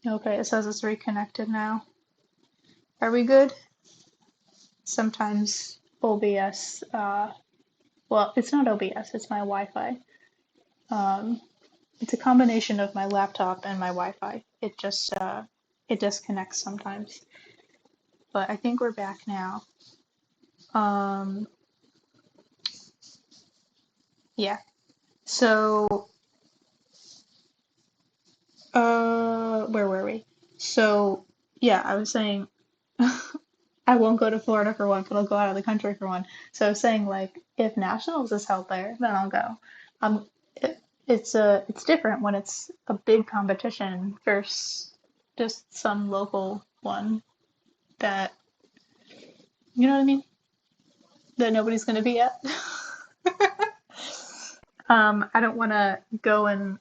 Okay, it says it's reconnected now. Are we good? Sometimes OBS, well, it's not OBS, it's my Wi-Fi. Um, it's a combination of my laptop and my Wi-Fi. It disconnects sometimes. But I think we're back now. Um, yeah. So, where were we? So, yeah, I was saying I won't go to Florida for one, but I'll go out of the country for one. So I was saying, like, if nationals is held there, then I'll go. Um, it's different when it's a big competition versus just some local one that you know what I mean, that nobody's gonna be at. I don't want to go and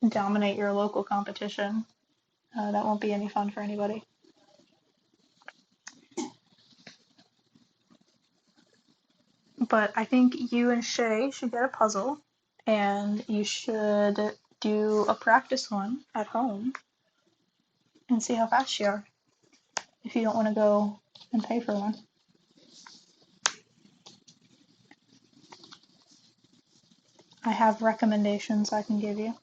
dominate your local competition. That won't be any fun for anybody. But I think you and Shay should get a puzzle, and you should do a practice one at home and see how fast you are if you don't want to go and pay for one. I have recommendations I can give you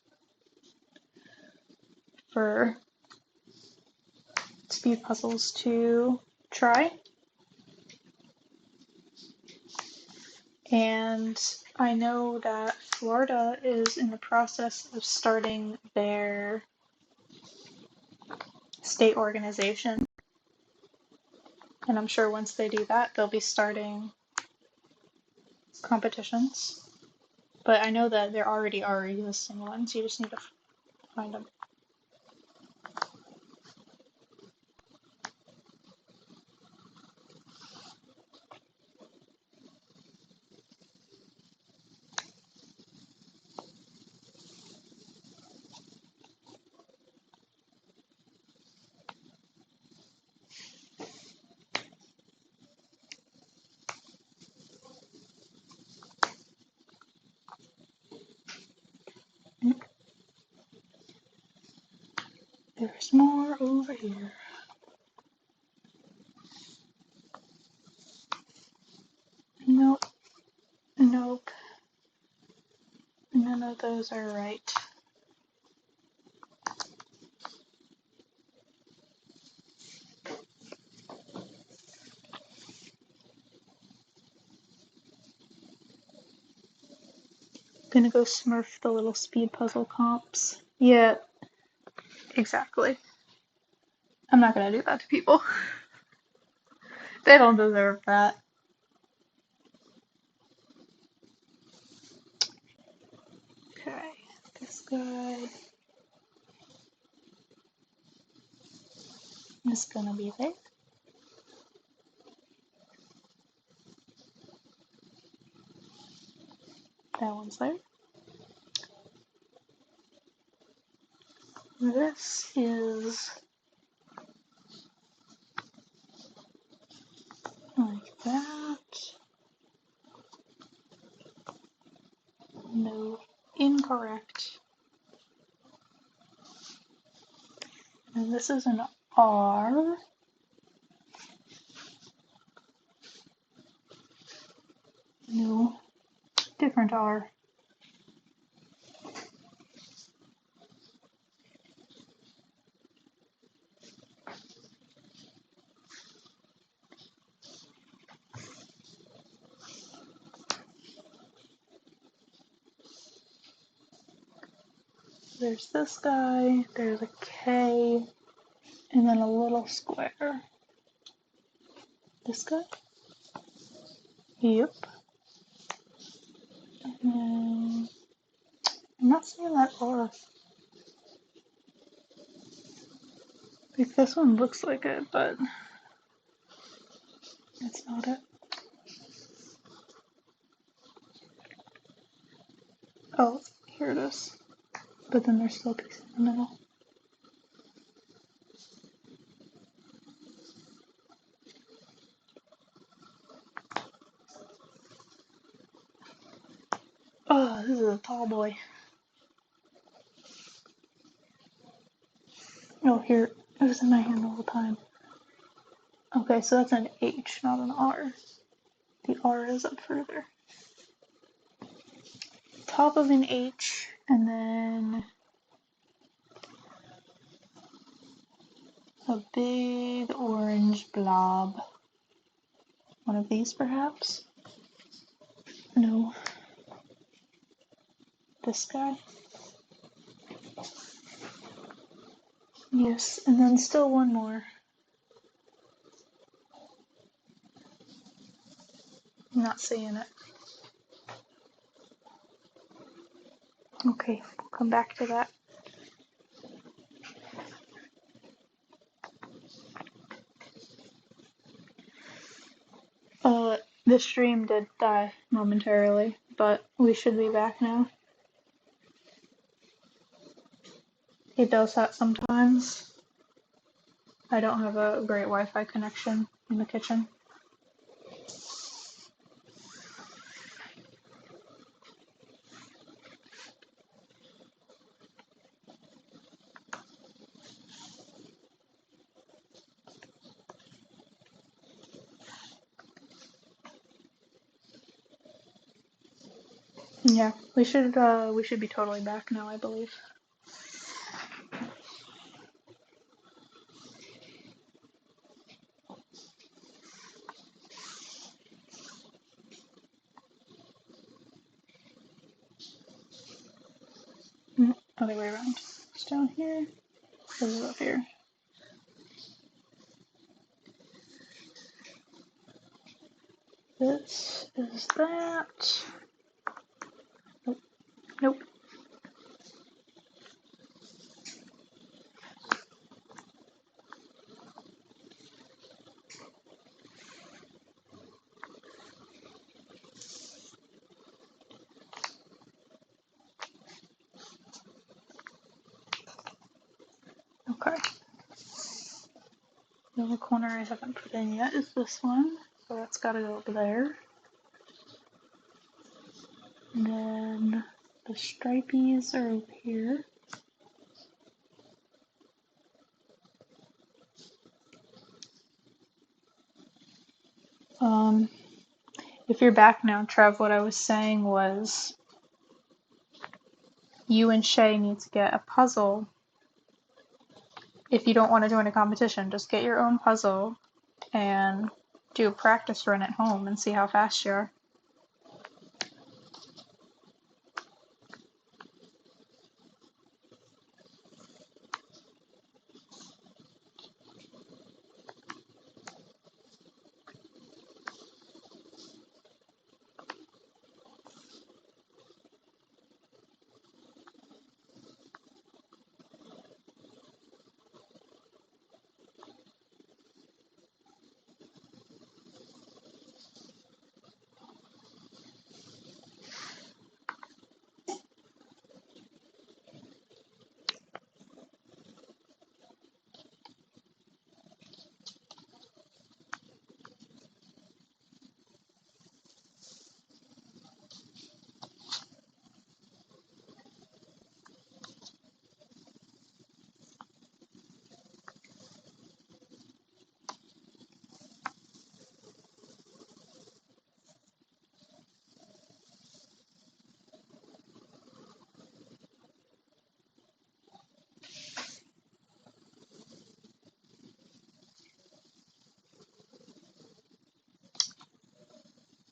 for speed puzzles to try. And I know that Florida is in the process of starting their state organization. And I'm sure once they do that, they'll be starting competitions. But I know that there already are existing ones. You just need to find them. There's more over here. Nope, nope. None of those are right. Gonna go smurf the little speed puzzle comps. Yeah, exactly. I'm not gonna do that to people. They don't deserve that. Okay, this guy is gonna be there. That one's there. This is like that. No, incorrect. And this is an R. No, different R. There's this guy, there's a K, and then a little square. This guy? Yep. And I'm not seeing that R. Like this one looks like it, but it's not it. Oh, here it is. But then there's still a piece in the middle. Oh, this is a tall boy. Oh, here, it was in my hand the whole time. Okay, so that's an H, not an R. The R is up further. Top of an H, and then a big orange blob. One of these, perhaps? No. This guy? Yes, and then still one more. I'm not seeing it. Okay, we'll come back to that. The stream did die momentarily, but we should be back now. It does that sometimes. I don't have a great Wi-Fi connection in the kitchen. Yeah, we should be totally back now, I believe. Other way around. It's down here. This is up here. This is that. Nope. Nope. Okay. The only corner I haven't put in yet is this one, so that's gotta go up there. And then the stripies are over here. If you're back now, Trev, what I was saying was you and Shay need to get a puzzle. If you don't want to join a competition, just get your own puzzle and do a practice run at home and see how fast you are.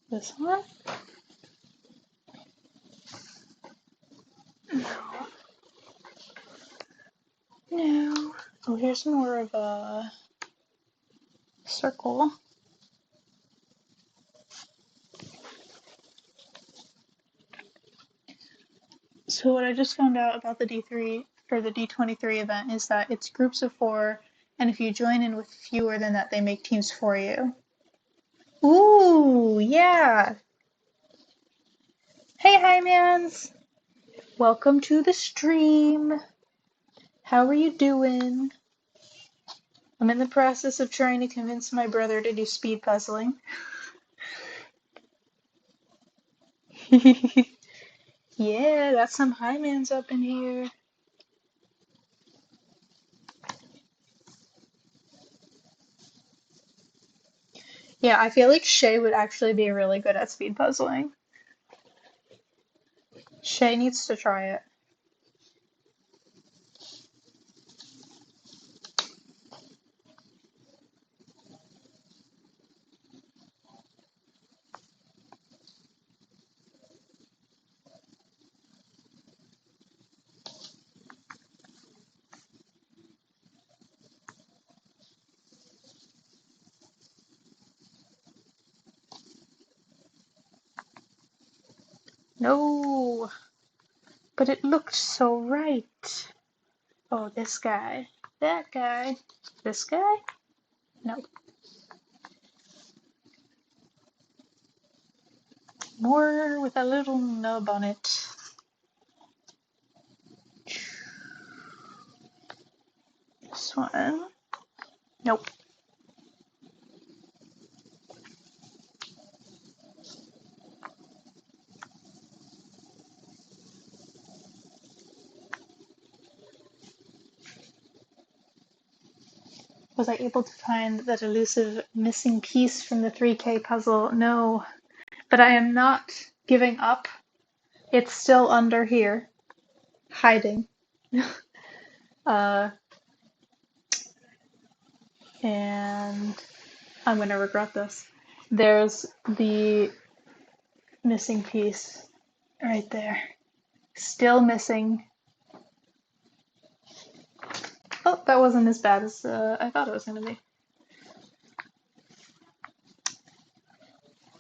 This one? No. Oh, here's more of a circle. So what I just found out about the D3 or the D23 event is that it's groups of 4, and if you join in with fewer than that, they make teams for you. Ooh, yeah. Hey, Hi-Mans! Welcome to the stream. How are you doing? I'm in the process of trying to convince my brother to do speed puzzling. Yeah, got some Hi-Mans up in here. Yeah, I feel like Shay would actually be really good at speed puzzling. Shay needs to try it. No, but it looked so right. Oh, this guy. That guy. This guy? No. More with a little nub on it. This one. Nope. Was I able to find that elusive missing piece from the 3K puzzle? No. But I am not giving up. It's still under here, hiding. uh, and I'm gonna regret this. There's the missing piece right there. Still missing. Oh, that wasn't as bad as I thought it was gonna be.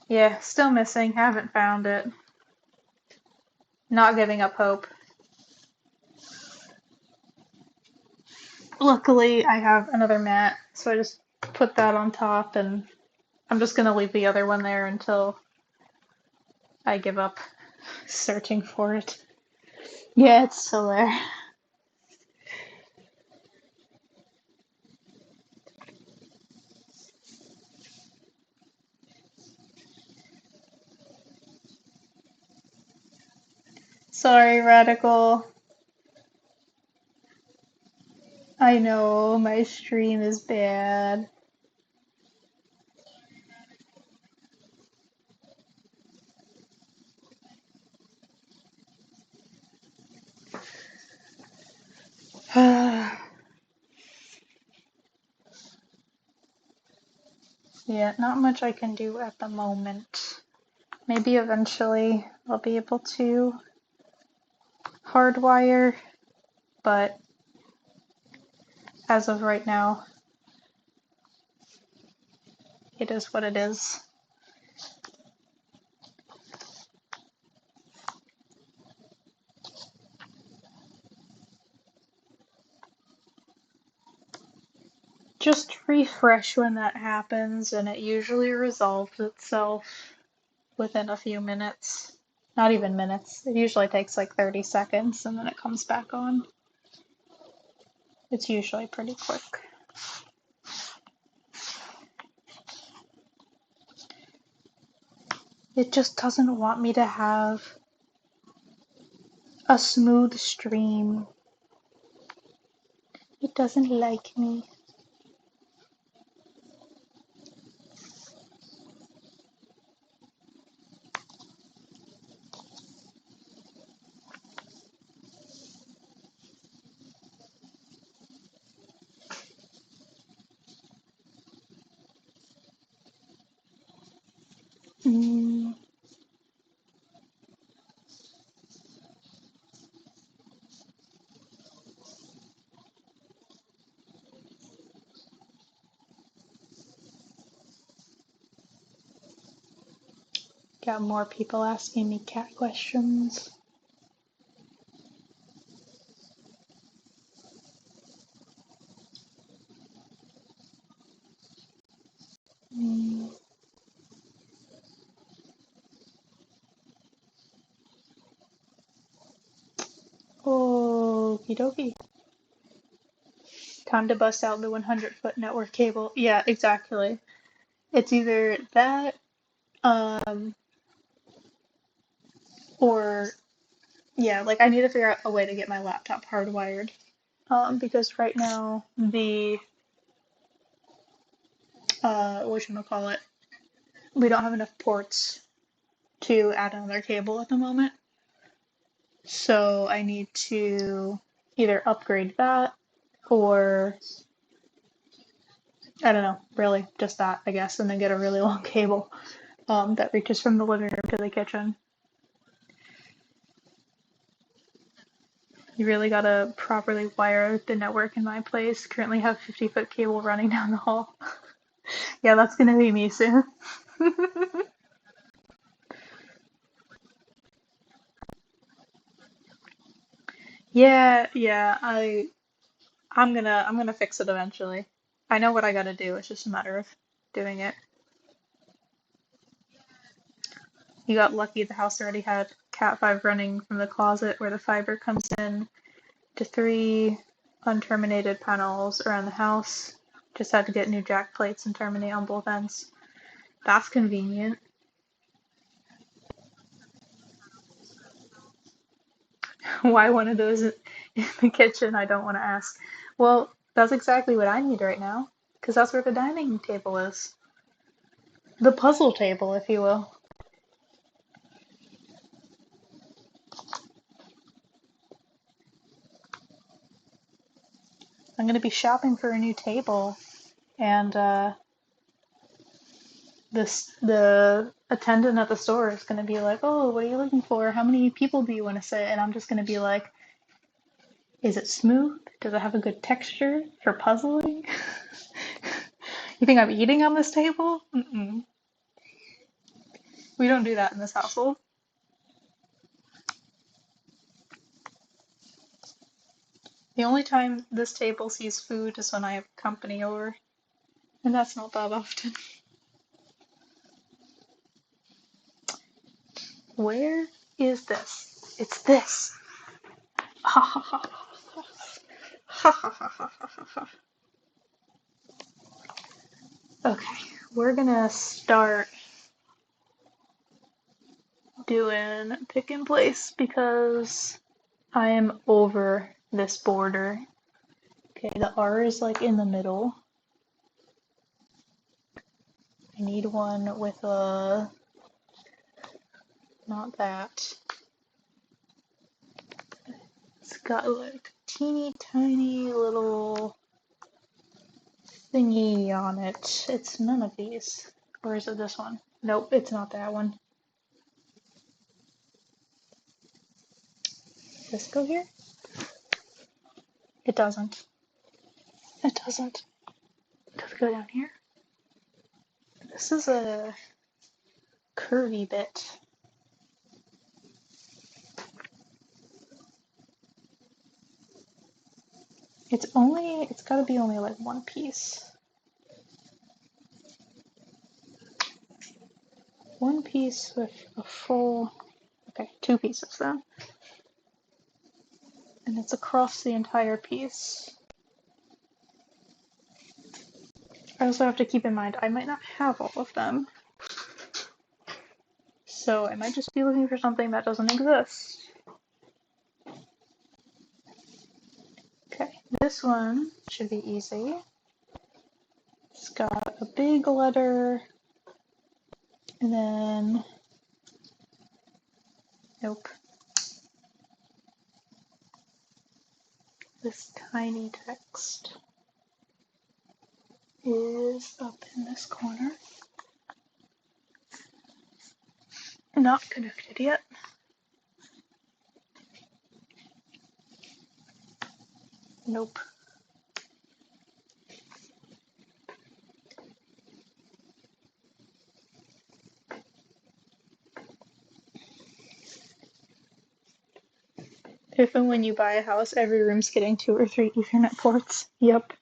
Yeah, still missing. Haven't found it. Not giving up hope. Luckily, I have another mat, so I just put that on top, and I'm just gonna leave the other one there until I give up searching for it. Yeah, it's still there. Sorry, Radical. I know my stream is bad. Yeah, not much I can do at the moment. Maybe eventually I'll be able to hardwire, but as of right now, it is what it is. Just refresh when that happens, and it usually resolves itself within a few minutes. Not even minutes. It usually takes like 30 seconds and then it comes back on. It's usually pretty quick. It just doesn't want me to have a smooth stream. It doesn't like me. Mm. Got more people asking me cat questions. Mm. Okie dokie. Time to bust out the 100-foot network cable. Yeah, exactly. It's either that, um, or yeah, like I need to figure out a way to get my laptop hardwired. Because right now the whatchamacallit, we don't have enough ports to add another cable at the moment. So I need to either upgrade that or I don't know, really, just that, I guess, and then get a really long cable that reaches from the living room to the kitchen. You really gotta properly wire the network in my place. Currently have 50-foot cable running down the hall. Yeah, that's gonna be me soon. Yeah, I'm gonna fix it eventually. I know what I gotta do, it's just a matter of doing it. You got lucky the house already had Cat 5 running from the closet where the fiber comes in to three unterminated panels around the house. Just had to get new jack plates and terminate on both ends. That's convenient. Why one of those in the kitchen? I don't want to ask. Well, that's exactly what I need right now, because that's where the dining table is. The puzzle table, if you will. I'm going to be shopping for a new table, and the attendant at the store is going to be like, "Oh, what are you looking for? How many people do you want to sit?" And I'm just going to be like, "Is it smooth? Does it have a good texture for puzzling?" You think I'm eating on this table? Mm-mm. We don't do that in this household. The only time this table sees food is when I have company over, and that's not that often. Where is this? It's this. Ha ha ha ha ha ha ha ha ha. Okay, we're gonna start doing pick and place because I am over this border. Okay, the R is like in the middle. I need one with a, not that. It's got like teeny tiny little thingy on it. It's none of these. Or is it this one? Nope, it's not that one. Does this go here? It doesn't. It doesn't. Does it go down here? This is a curvy bit. It's gotta be only like one piece. One piece with a full, okay, two pieces then. And it's across the entire piece. I also have to keep in mind I might not have all of them. So I might just be looking for something that doesn't exist. Okay, this one should be easy. It's got a big letter, and then, nope. This tiny text is up in this corner. Not connected yet. Nope. If and when you buy a house, every room's getting 2 or 3 Ethernet ports. Yep.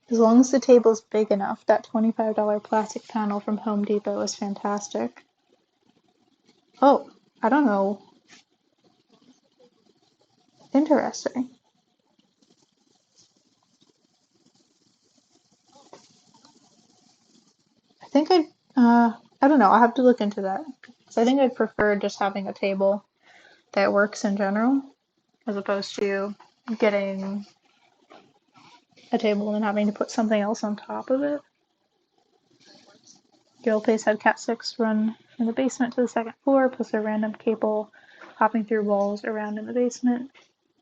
As long as the table's big enough, that $25 plastic panel from Home Depot is fantastic. Oh, I don't know. Interesting. I think I don't know. I'll have to look into that. Because I think I'd prefer just having a table that works in general, as opposed to getting a table and then having to put something else on top of it. Your place had Cat 6 run from the basement to the second floor, plus a random cable hopping through walls around in the basement.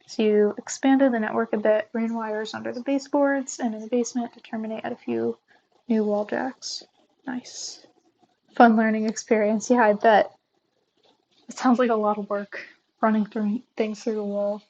So you expanded the network a bit, ran wires under the baseboards and in the basement to terminate at a few new wall jacks. Nice. Fun learning experience. Yeah, I bet. It sounds like a lot of work running through things through the wall.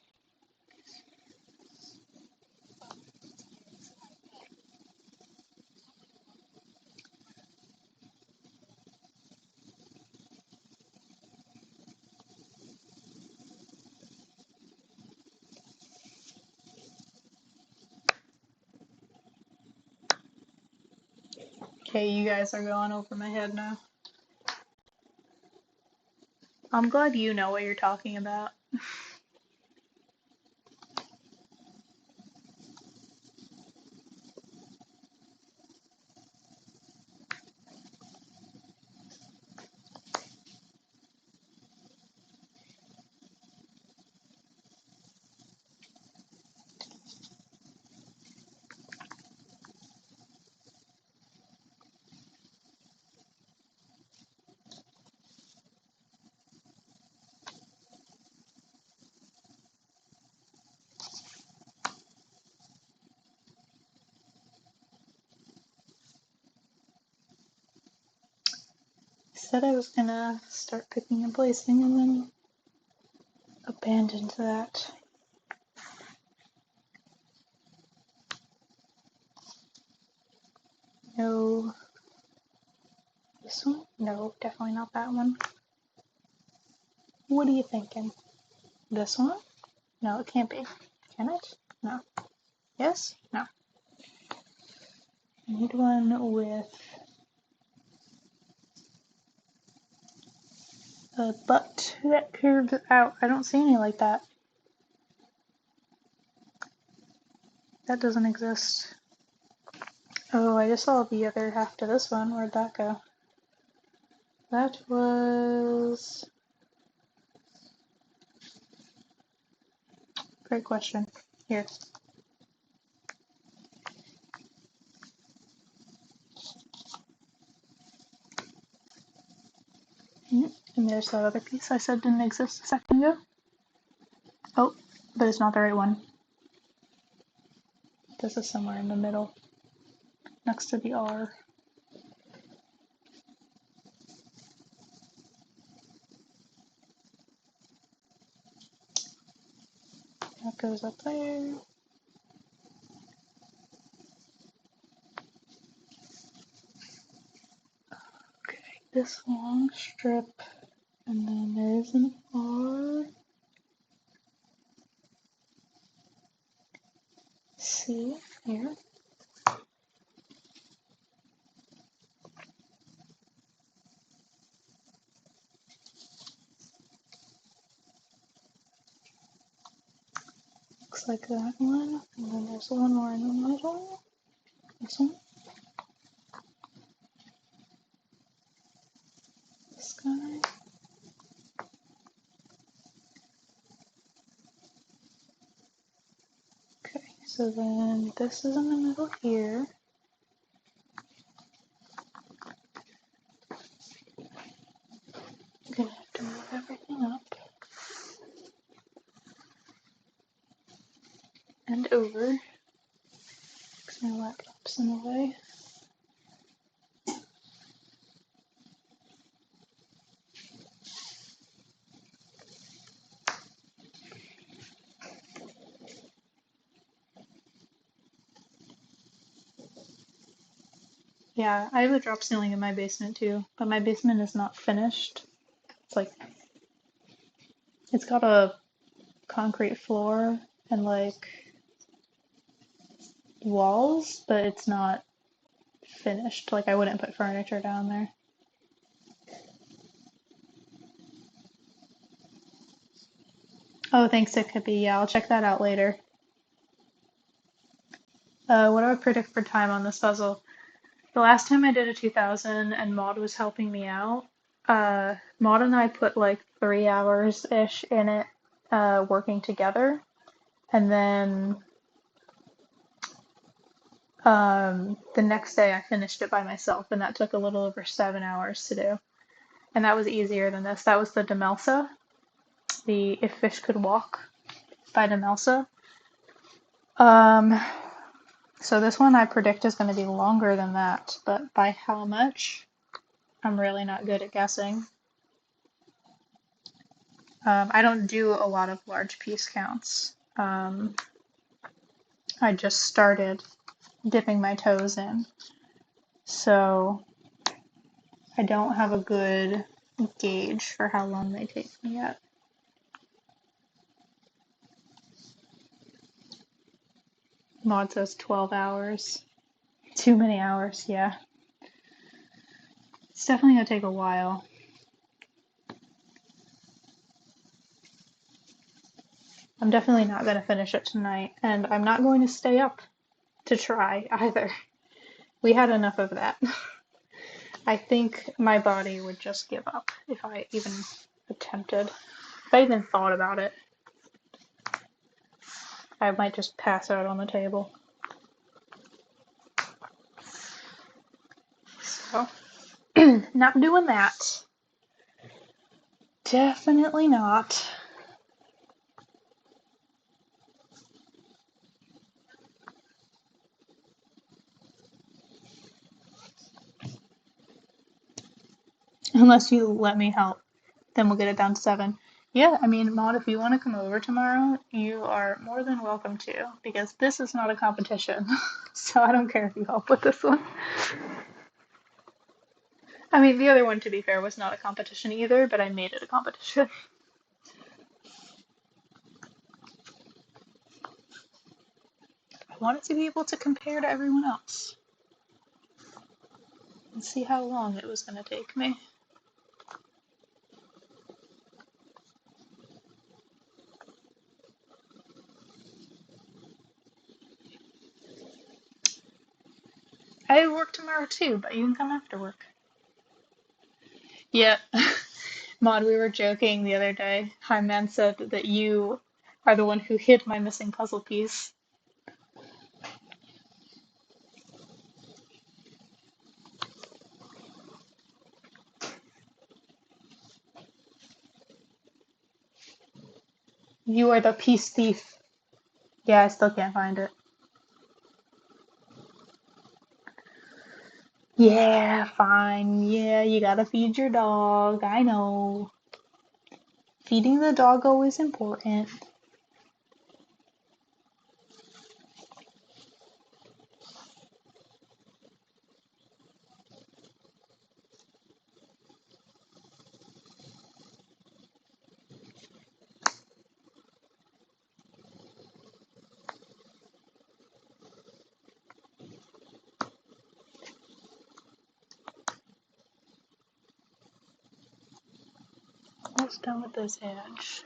Okay, you guys are going over my head now. I'm glad you know what you're talking about. I said I was gonna start picking and placing and then abandoned that. No. This one? No, definitely not that one. What are you thinking? This one? No, it can't be. Can it? No. Yes? No. I need one with a butt that curves out. I don't see any like that. That doesn't exist. Oh, I just saw the other half to this one. Where'd that go? That was... Great question. Here. And there's that other piece I said didn't exist a second ago. Oh, but it's not the right one. This is somewhere in the middle, next to the R. That goes up there. Okay, this long strip, and then there's an R. C here. Looks like that one, and then there's one more in the middle. This one. This guy. Okay, so then this is in the middle here. I'm gonna have to move everything up and over because my laptop's in the way. Yeah, I have a drop ceiling in my basement too, but my basement is not finished. It's like, it's got a concrete floor and like walls, but it's not finished. Like, I wouldn't put furniture down there. Oh, thanks, it could be. Yeah, I'll check that out later. What do I predict for time on this puzzle? The last time I did a 2000 and Maud was helping me out, Maud and I put like 3 hours-ish in it, working together. And then The next day I finished it by myself, and that took a little over 7 hours to do. And that was easier than this. That was the Demelsa, the If Fish Could Walk by Demelsa. Um, so this one I predict is going to be longer than that, but by how much? I'm really not good at guessing. I don't do a lot of large piece counts. I just started dipping my toes in, so I don't have a good gauge for how long they take me yet. Maud says 12 hours. Too many hours, yeah. It's definitely gonna take a while. I'm definitely not gonna finish it tonight, and I'm not going to stay up to try either. We had enough of that. I think my body would just give up if I even attempted. If I even thought about it, I might just pass out on the table. So, not doing that. Definitely not. Unless you let me help, then we'll get it down to 7. Yeah, I mean, Maud, if you want to come over tomorrow, you are more than welcome to, because this is not a competition. So I don't care if you help with this one. I mean, the other one, to be fair, was not a competition either, but I made it a competition. I wanted to be able to compare to everyone else and see how long it was going to take me. I work tomorrow too, but you can come after work. Yeah. Maud, we were joking the other day. Man said that you are the one who hid my missing puzzle piece. You are the peace thief. Yeah, I still can't find it. Yeah, fine. Yeah, you gotta feed your dog. I know. Feeding the dog always important. Almost done with this edge.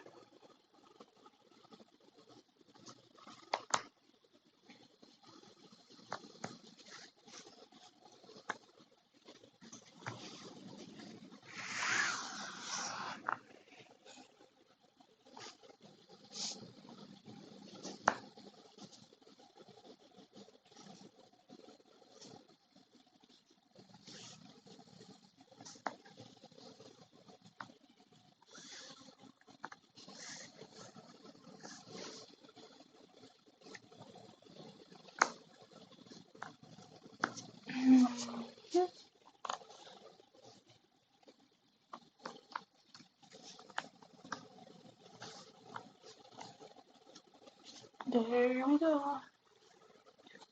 There we go.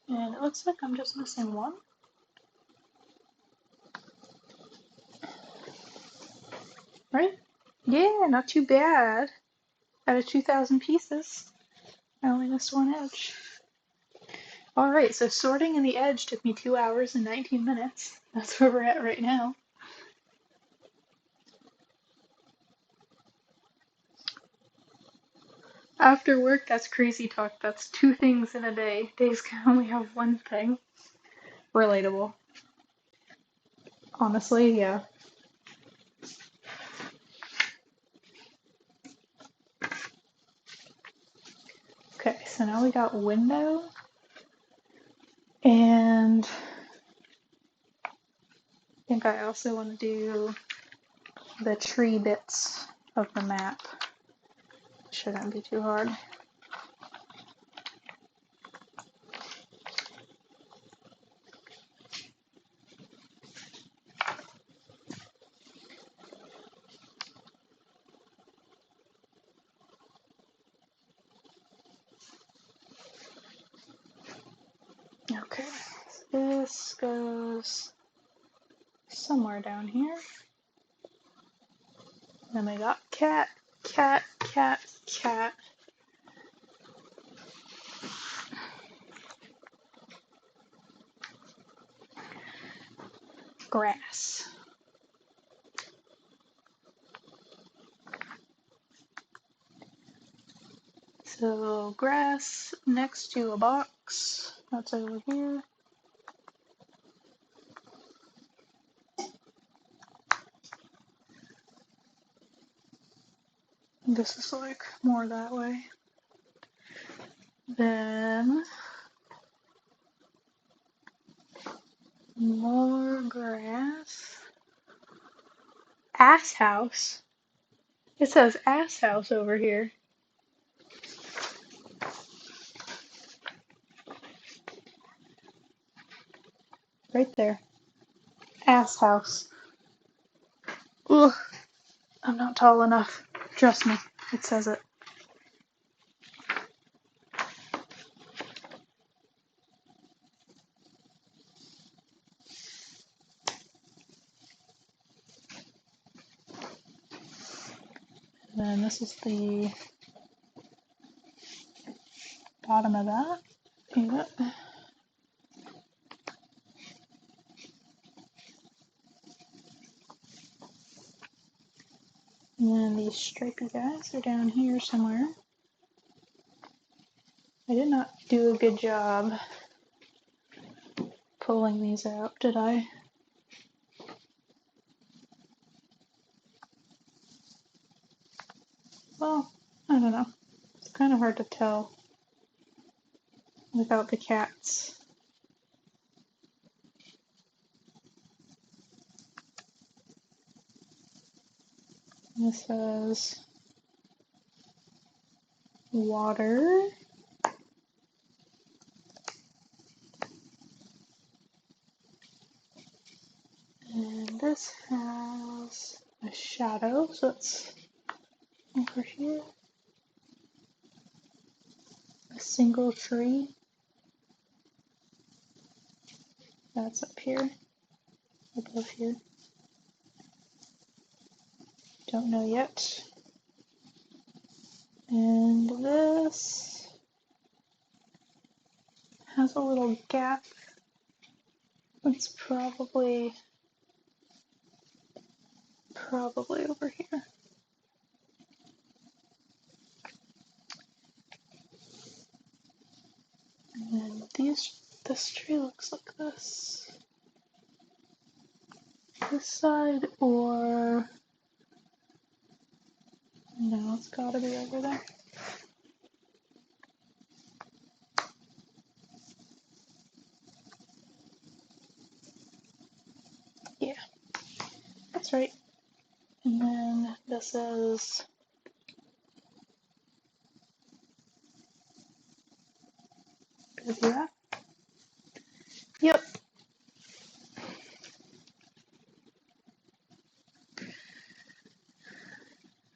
And it looks like I'm just missing one. Right? Yeah, not too bad. Out of 2,000 pieces, I only missed one edge. Alright, so sorting in the edge took me 2 hours and 19 minutes. That's where we're at right now. After work, that's crazy talk. That's 2 things in a day. Days can only have 1 thing. Relatable. Honestly, yeah. Okay, so now we got window. And think I also want to do the tree bits of the map. Shouldn't be too hard. Okay, so this goes somewhere down here. Then we got cat, cat, cat, cat. Grass. So grass next to a box. That's over here. This is like more that way. Then more grass. Ass house. It says ass house over here. Right there. Ass house. Ugh. I'm not tall enough. Trust me. It says it. And then this is the bottom of that. Yep. And then these stripy guys are down here somewhere. I did not do a good job pulling these out, did I? Well, I don't know. It's kind of hard to tell without the cats. This says water. And this has a shadow, so it's over here. A single tree. That's up here. Above here. Don't know yet. And this has a little gap. It's probably over here. And then this tree looks like this. This side, or no, it's gotta be over there. Yeah, that's right. And then this is gonna do that. Yep.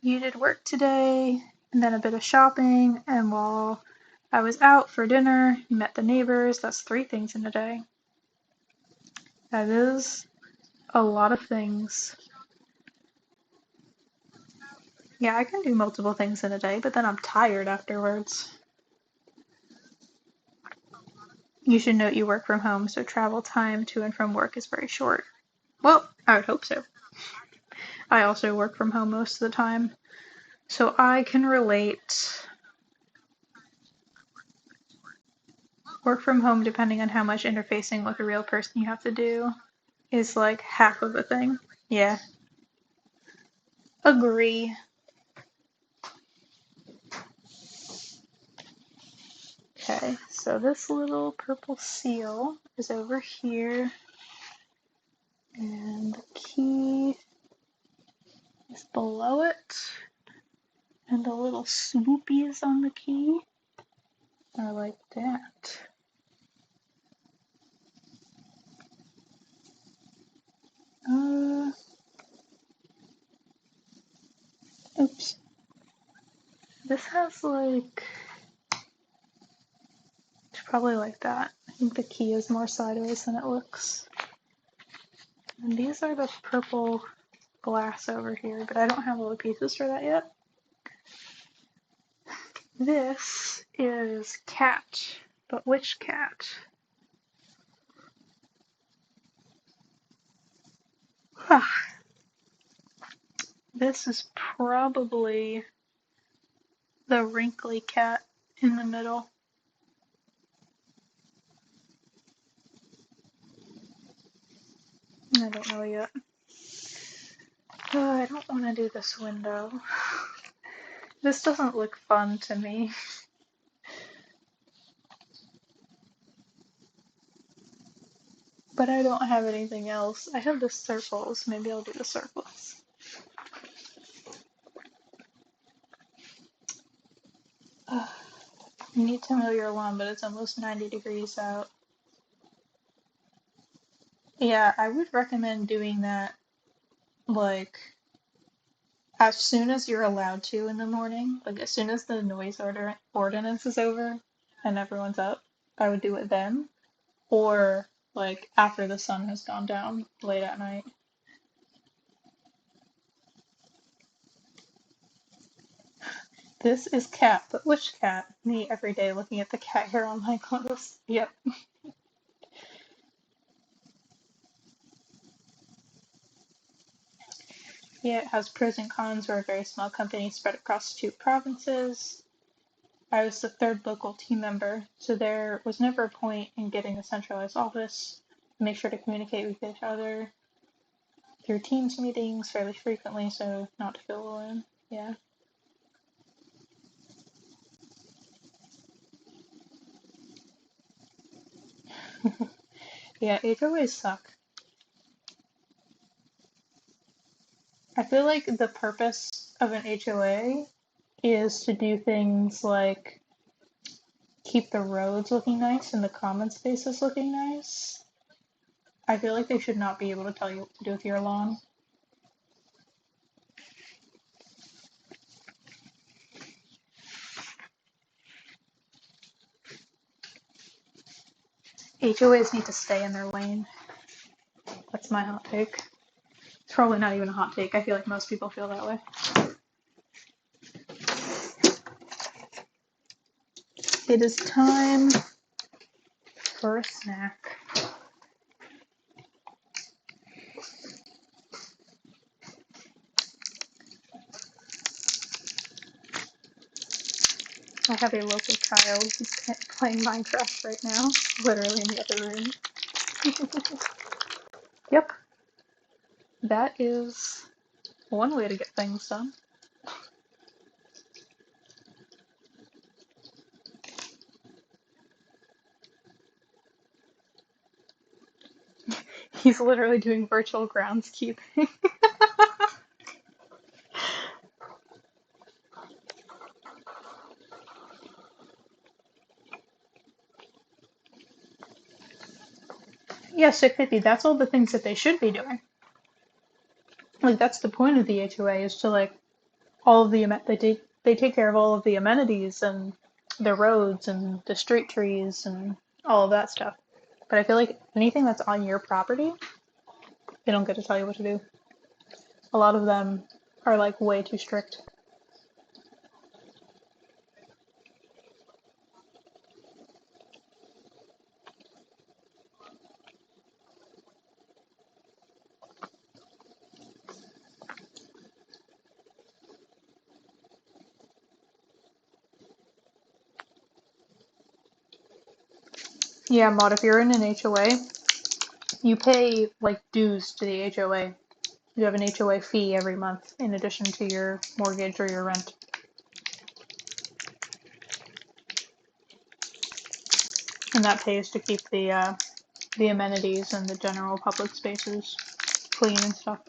You did work today, and then a bit of shopping, and while I was out for dinner, you met the neighbors. That's 3 things in a day. That is a lot of things. Yeah, I can do multiple things in a day, but then I'm tired afterwards. You should note you work from home, so travel time to and from work is very short. Well, I would hope so. I also work from home most of the time, so I can relate. Work from home, depending on how much interfacing with a real person you have to do, is like half of a thing. Yeah. Agree. Okay, so this little purple seal is over here, and the key is below it, and the little swoopies on the key are like that. Oops. This has like, it's probably like that. I think the key is more sideways than it looks. And these are the purple glass over here, but I don't have all the pieces for that yet. This is cat, but which cat? This is probably the wrinkly cat in the middle. I don't know yet. I don't want to do this window. This doesn't look fun to me. But I don't have anything else. I have the circles. Maybe I'll do the circles. You need to mow your lawn, but it's almost 90 degrees out. Yeah, I would recommend doing that, like, as soon as you're allowed to in the morning. Like, as soon as the noise ordinance is over and everyone's up, I would do it then. Or, like, after the sun has gone down late at night. This is cat, but which cat? Me every day looking at the cat hair on my clothes. Yep. Yeah, it has pros and cons. We're a very small company spread across 2 provinces. I was the third local team member, so there was never a point in getting a centralized office. Make sure to communicate with each other through Teams meetings fairly frequently, so not to feel alone. Yeah. Yeah, HOAs suck. I feel like the purpose of an HOA is to do things like keep the roads looking nice and the common spaces looking nice. I feel like they should not be able to tell you what to do with your lawn. HOAs need to stay in their lane. That's my hot take. It's probably not even a hot take. I feel like most people feel that way. It is time for a snack. I have a local child who's playing Minecraft right now, literally in the other room. Yep, that is one way to get things done. He's literally doing virtual groundskeeping. Yes, it could be. That's all the things that they should be doing. Like, that's the point of the HOA, is to, like, all of the they take care of all of the amenities and the roads and the street trees and all of that stuff. But I feel like anything that's on your property, they don't get to tell you what to do. A lot of them are like way too strict. Yeah, Maud, if you're in an HOA, you pay like dues to the HOA. You have an HOA fee every month in addition to your mortgage or your rent. And that pays to keep the amenities and the general public spaces. clean and stuff.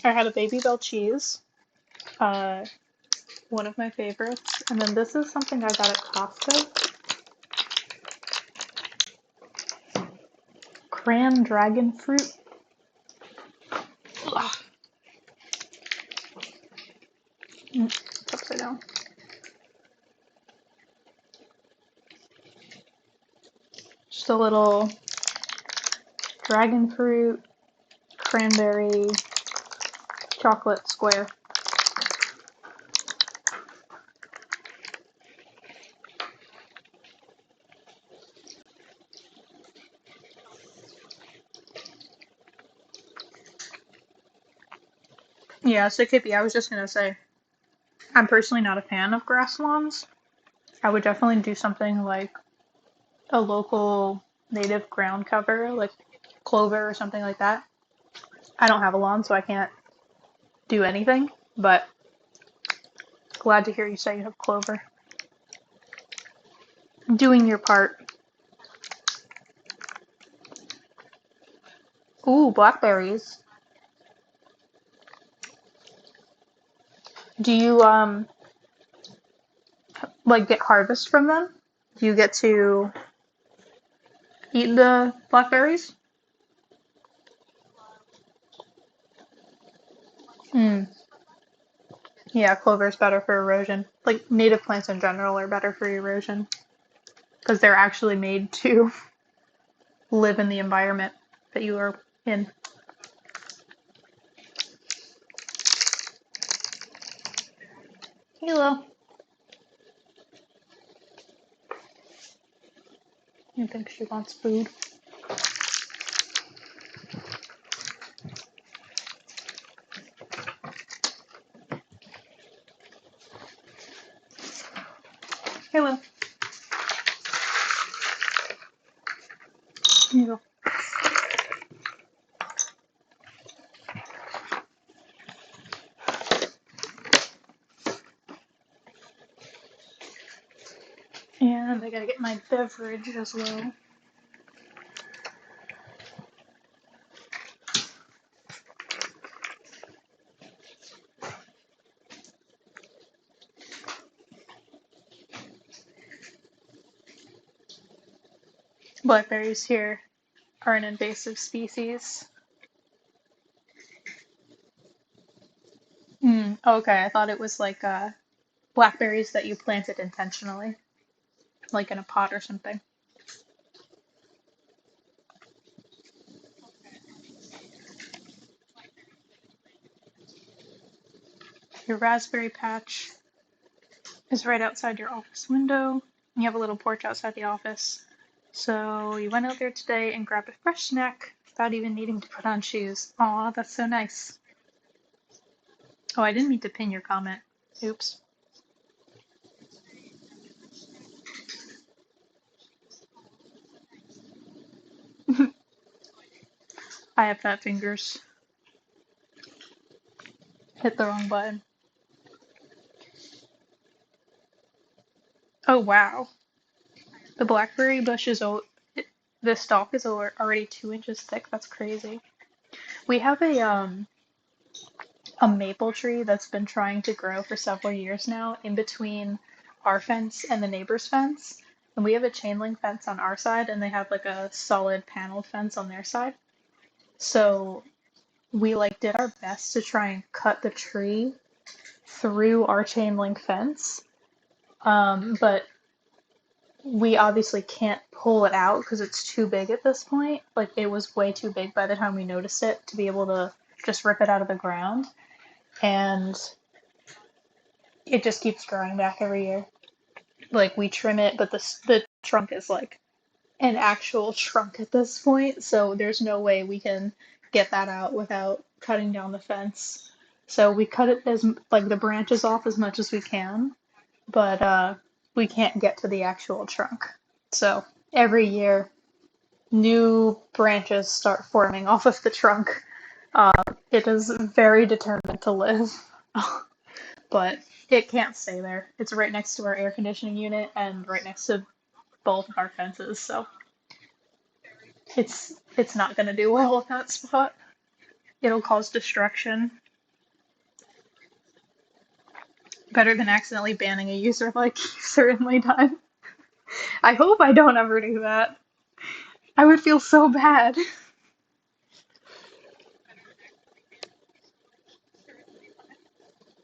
I had a baby bell cheese, uh, one of my favorites, and then this is something I got at Costco. Cran dragon fruit. Ugh. It's upside down. Just a little dragon fruit, cranberry, chocolate square. Yeah, so Kippy, I was just gonna say, I'm personally not a fan of grass lawns. I would definitely do something like a local native ground cover, like clover or something like that. I don't have a lawn, so I can't do anything, but glad to hear you say you have clover. Doing your part. Ooh, blackberries. Do you like get harvest from them? Do you get to eat the blackberries? Hmm. Yeah, clover is better for erosion. Like native plants in general are better for erosion because they're actually made to live in the environment that you are in. Hello. I think she wants food. Hello. Here you go. And I gotta get my beverage as well. Blackberries here are an invasive species. Okay, I thought it was like blackberries that you planted intentionally, like in a pot or something. Your raspberry patch is right outside your office window. You have a little porch outside the office. So you went out there today and grabbed a fresh snack without even needing to put on shoes. Aw, that's so nice. Oh, I didn't mean to pin your comment. Oops. I have fat fingers. Hit the wrong button. Oh, wow. The blackberry bush is the stalk is already 2 inches thick. That's crazy. We have a maple tree that's been trying to grow for several years now in between our fence and the neighbor's fence. And we have a chain link fence on our side, and they have like a solid paneled fence on their side. So we like did our best to try and cut the tree through our chain link fence. But we obviously can't pull it out because it's too big at this point. Like it was way too big by the time we noticed it to be able to just rip it out of the ground, and it just keeps growing back every year. Like we trim it, but the trunk is like an actual trunk at this point, so there's no way we can get that out without cutting down the fence. So we cut it as like the branches off as much as we can, but we can't get to the actual trunk. So every year, new branches start forming off of the trunk. It is very determined to live, but it can't stay there. It's right next to our air conditioning unit and right next to both of our fences, so it's not gonna do well in that spot. It'll cause destruction. Better than accidentally banning a user like you certainly done. I hope I don't ever do that. I would feel so bad.